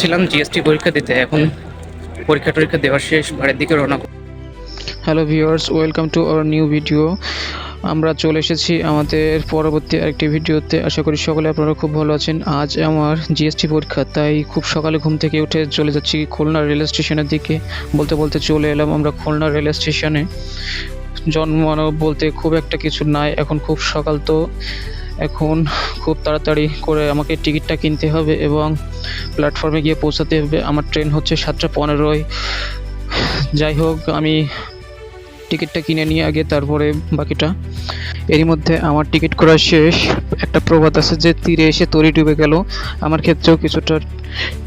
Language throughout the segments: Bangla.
ছিলাম জিএসটি পরীক্ষা দিতে। এখন পরীক্ষা দেওয়া শেষ, বাড়ির দিকে রওনা। Hello viewers, welcome to our new video. আমরা চলে এসেছি আমাদের পরবর্তী আরেকটি ভিডিওতে। আশা করি সকলে আপনারা খুব ভালো আছেন। আজ আমার জিএসটি পরীক্ষা, তাই খুব সকালে ঘুম থেকে উঠে চলে যাচ্ছি খুলনা রেল স্টেশনের দিকে। বলতে বলতে চলে এলাম আমরা খুলনা রেল স্টেশনে। জনমানব বলতে খুব একটা কিছু নাই, এখন খুব সকাল, তো এখন খুব তাড়াতাড়ি করে আমাকে টিকিটটা কিনতে হবে এবং প্ল্যাটফর্মে গিয়ে পৌঁছাতে হবে। আমার ট্রেন হচ্ছে 7:15। যাই হোক, আমি টিকিটটা কিনে নিয়ে আগে তারপরে বাকিটা। এরই মধ্যে আমার টিকিট করা শেষ। একটা প্রবাদ আছে যে তীরে এসে তরি ডুবে গেল, আমার ক্ষেত্রেও কিছুটা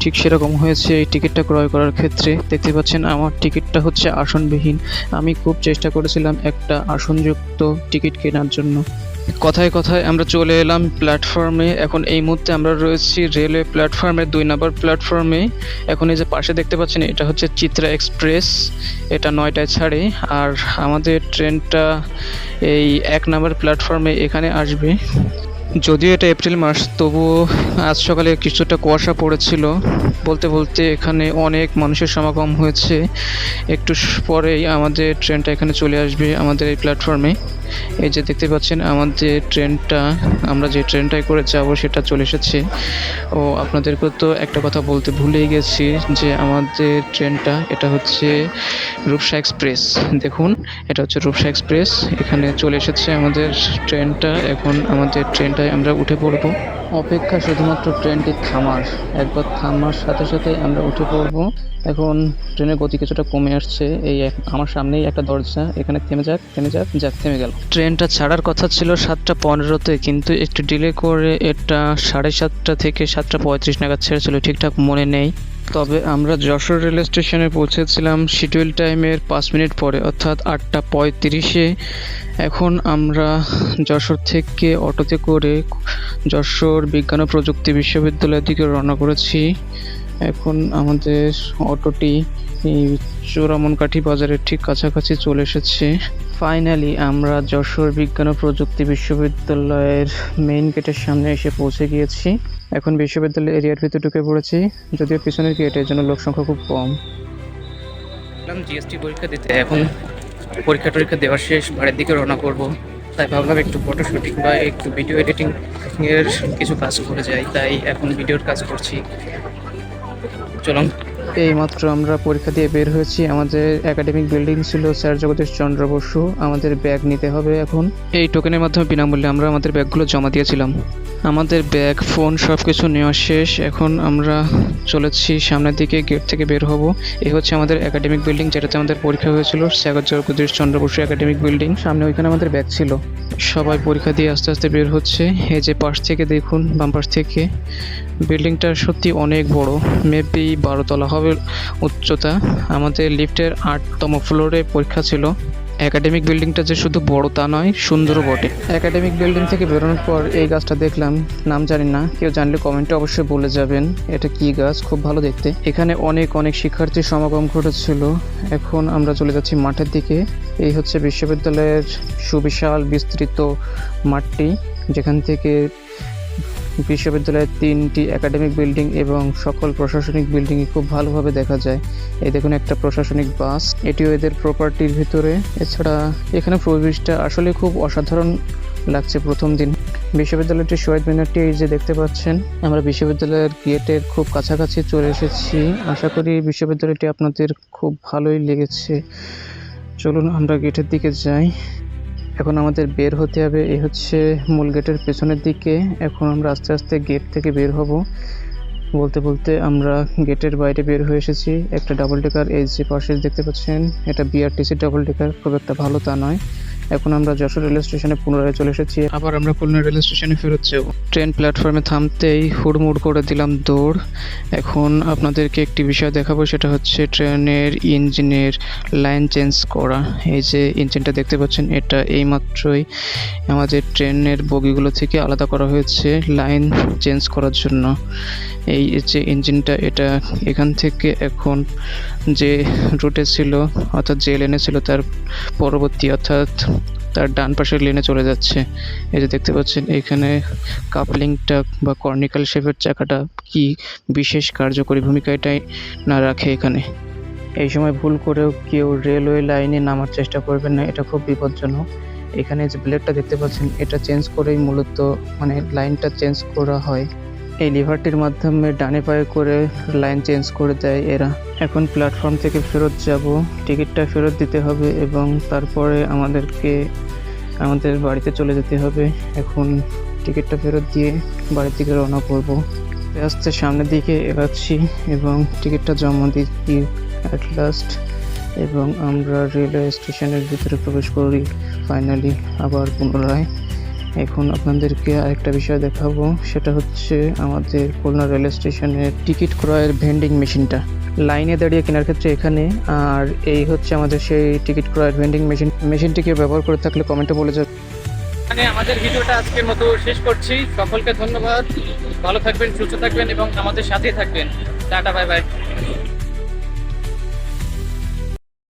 ঠিক সেরকম হয়েছে এই টিকিটটা ক্রয় করার ক্ষেত্রে। দেখতে পাচ্ছেন আমার টিকিটটা হচ্ছে আসনবিহীন। আমি খুব চেষ্টা করেছিলাম একটা আসনযুক্ত টিকিট কেনার জন্য। কথায় কথায় আমরা চলে এলাম প্ল্যাটফর্মে। এখন এই মুহূর্তে আমরা রয়েছি রেলওয়ে প্ল্যাটফর্মের 2 নম্বর প্ল্যাটফর্মে। এখন এই যে পাশে দেখতে পাচ্ছেন, এটা হচ্ছে চিত্রা এক্সপ্রেস। এটা 9টায় ছাড়ে, আর আমাদের ট্রেনটা এই 1 নম্বর প্ল্যাটফর্মে এখানে আসবে। যদিও এটা এপ্রিল মাস, তবুও আজ সকালে কিছুটা কুয়াশা পড়েছিল। বলতে বলতে এখানে অনেক মানুষের সমাগম হয়েছে। একটু পরেই আমাদের ট্রেনটা এখানে চলে আসবে আমাদের এই প্ল্যাটফর্মে। এই যে দেখতে পাচ্ছেন আমাদের ট্রেনটা, আমরা যে ট্রেনটায় করে যাব সেটা চলে এসেছে। ও আপনাদেরকে তো একটা কথা বলতে ভুলেই গেছি যে আমাদের ট্রেনটা এটা হচ্ছে রূপসা এক্সপ্রেস। দেখুন, এটা হচ্ছে রূপসা এক্সপ্রেস। এখানে চলে এসেছে আমাদের ট্রেনটা। এখন আমাদের ট্রেনটায় আমরা উঠে পড়ব। অপেক্ষা শুধুমাত্র ট্রেনটি থামার, একবার থামার সাথে সাথে আমরা উঠে পড়ব। এখন ট্রেনের গতি কিছুটা কমে আসছে। আমার সামনেই একটা দরজা, এখানে থেমে যাক, থেমে গেল। ট্রেনটা ছাড়ার কথা ছিল 7:15-তে, কিন্তু একটু ডিলে করে এটা 7:30 থেকে 7:35 নাগাদ ছেড়েছিল, ঠিকঠাক মনে নেই। তবে আমরা যশোর রেল স্টেশনে পৌঁছেছিলাম শিডিউল টাইমের 5 মিনিট পরে, অর্থাৎ 8:35-এ। এখন আমরা যশোর থেকে অটোতে করে যশোর বিজ্ঞান ও প্রযুক্তি বিশ্ববিদ্যালয়ের দিকে রওনা করেছি। এখন আমাদের অটোটি চোরামনকাঠি বাজারের ঠিক কাছাকাছি চলে এসেছে। ফাইনালি আমরা যশোর বিজ্ঞান ও প্রযুক্তি বিশ্ববিদ্যালয়ের মেইন গেটের সামনে এসে পৌঁছে গিয়েছি। এখন বিশ্ববিদ্যালয়ের এরিয়ার ভিতরে ঢুকে পড়েছি, যদিও পিছনের গেটের জন্য লোক সংখ্যা খুব কম। জিএসটি পরীক্ষা দিতে। এখন পরীক্ষা দেওয়া শেষ, বাড়ির দিকে রওনা করব। তাই ভাবলাম একটু ফটো শুটিং বা একটু ভিডিও এডিটিং এর কিছু কাজ করে যাই, তাই এখন ভিডিওর কাজ করছি। চলুন। এইমাত্র আমরা পরীক্ষা দিয়ে বের হয়েছি। আমাদের একাডেমিক বিল্ডিং ছিল স্যার জগদীশ চন্দ্র বসু। আমাদের ব্যাগ নিতে হবে এখন। এই টোকেনের মাধ্যমে বিনামূল্যে আমরা আমাদের ব্যাগগুলো জমা দিয়েছিলাম। আমাদের ব্যাগ, ফোন সব কিছু নেওয়া শেষ। এখন আমরা চলেছি সামনের দিকে, গেট থেকে বের হব। এই হচ্ছে আমাদের একাডেমিক বিল্ডিং, যেটাতে আমাদের পরীক্ষা হয়েছিল, sir Jagadish Chandra Basu academic building. সামনে ওইখানে আমাদের ব্যাগ ছিল। সবাই পরীক্ষা দিয়ে আস্তে আস্তে বের হচ্ছে। এই যে পাশ থেকে দেখুন, বাম পাশ থেকে বিল্ডিংটা সত্যি অনেক বড়, মেবি 12 তলা হবে উচ্চতা। আমাদের লিফটের 8তম ফ্লোরে পরীক্ষা ছিল। একাডেমিক বিল্ডিংটা যে শুধু বড় তা নয়, সুন্দরও বটে। একাডেমিক বিল্ডিং থেকে বেরোনোর পর এই গাছটা দেখলাম, নাম জানি না, কেউ জানলে কমেন্টে অবশ্যই বলে যাবেন এটা কি গাছ, খুব ভালো দেখতে। এখানে অনেক শিক্ষার্থীর সমাগম ঘটেছিল। এখন আমরা চলে যাচ্ছি মাঠের দিকে। এই হচ্ছে বিশ্ববিদ্যালয়ের সুবিশাল বিস্তৃত মাঠটি, যেখান থেকে বিশ্ববিদ্যালয়ের 3টি একাডেমিক বিল্ডিং এবং সকল প্রশাসনিক বিল্ডিংই খুব ভালোভাবে দেখা যায়। এই দেখুন একটা প্রশাসনিক বাস, এটিও এদের প্রপার্টির ভিতরে। এছাড়া এখানে পরিবেশটা আসলে খুব অসাধারণ লাগছে প্রথম দিন। বিশ্ববিদ্যালয়টির শহীদ মিনারটি এই যে দেখতে পাচ্ছেন। আমরা বিশ্ববিদ্যালয়ের গেটের খুব কাছাকাছি চলে এসেছি। আশা করি বিশ্ববিদ্যালয়টি আপনাদের খুব ভালোই লেগেছে। চলুন আমরা গেটের দিকে যাই। এখন আমাদের বের হতে হবে। এই হচ্ছে মূল গেটের পেছনের দিকে। এখন আমরা আস্তে আস্তে গেট থেকে বের হব। বলতে বলতে আমরা গেটের বাইরে বের হয়ে এসেছি। একটা ডাবল ডেকার এই যে পাশে দেখতে পাচ্ছেন, এটা বিআরটিসি ডাবল ডেকার, খুব একটা ভালো তা নয়। এখন আমরা যশোর রেল স্টেশনে পুনরায় চলে এসেছি। আবার আমরা খুলনা রেল স্টেশনে ফেরত যাব। ট্রেন প্ল্যাটফর্মে থামতেই হুড়মুড় করে দিলাম দৌড়। এখন আপনাদেরকে একটি বিষয় দেখাবো, সেটা হচ্ছে ট্রেনের ইঞ্জিনের লাইন চেঞ্জ করা। এই যে ইঞ্জিনটা দেখতে পাচ্ছেন, এটা এইমাত্রই আমাদের ট্রেনের বগিগুলো থেকে আলাদা করা হয়েছে লাইন চেঞ্জ করার জন্য। এই যে ইঞ্জিনটা, এটা এখান থেকে এখন যে রুটে ছিল, অর্থাৎ যে লেনে ছিল, তার পরবর্তী অর্থাৎ তার ডান পাশের লেনে চলে যাচ্ছে। এই যে দেখতে পাচ্ছেন এখানে কাপলিংটা বা কর্নিক্যাল শেপের চাকাটা কি বিশেষ কার্যকরী ভূমিকা এটাই না রাখে এখানে। এই সময় ভুল করেও কেউ রেলওয়ে লাইনে নামার চেষ্টা করবেন না, এটা খুব বিপজ্জনক। এখানে যে ব্লেডটা দেখতে পাচ্ছেন এটা চেঞ্জ করেই মূলত মানে লাইনটা চেঞ্জ করা হয়। এই লিভারটির মাধ্যমে ডানে পায়ে করে লাইন চেঞ্জ করে দেয় এরা। এখন প্ল্যাটফর্ম থেকে ফেরত যাব, টিকিটটা ফেরত দিতে হবে এবং তারপরে আমাদেরকে আমাদের বাড়িতে চলে যেতে হবে। এখন টিকিটটা ফেরত দিয়ে বাড়ির দিকে রওনা করব। আস্তে আস্তে সামনের দিকে এগাচ্ছি এবং টিকিটটা জমা দিচ্ছি অ্যাট লাস্ট, এবং আমরা রেলওয়ে স্টেশনের ভিতরে প্রবেশ করি ফাইনালি আবার পুনরায়। এখন আপনাদেরকে আরেকটা বিষয় দেখাবো, সেটা হচ্ছে আমাদের খুলনা রেল স্টেশনের টিকিট ক্রয়ের ভেন্ডিং মেশিনটা। লাইনে দাঁড়িয়ে কেনার ক্ষেত্রে এখানে, আর এই হচ্ছে আমাদের সেই টিকিট ক্রয়ের ভেন্ডিং মেশিনটিকে ব্যবহার করে থাকলে কমেন্টে বলে যাবে। মানে আমাদের ভিডিওটা আজকের মতো শেষ করছি। সকলকে ধন্যবাদ, ভালো থাকবেন, সুস্থ থাকবেন এবং আমাদের সাথেই থাকবেন। Tata, bye bye.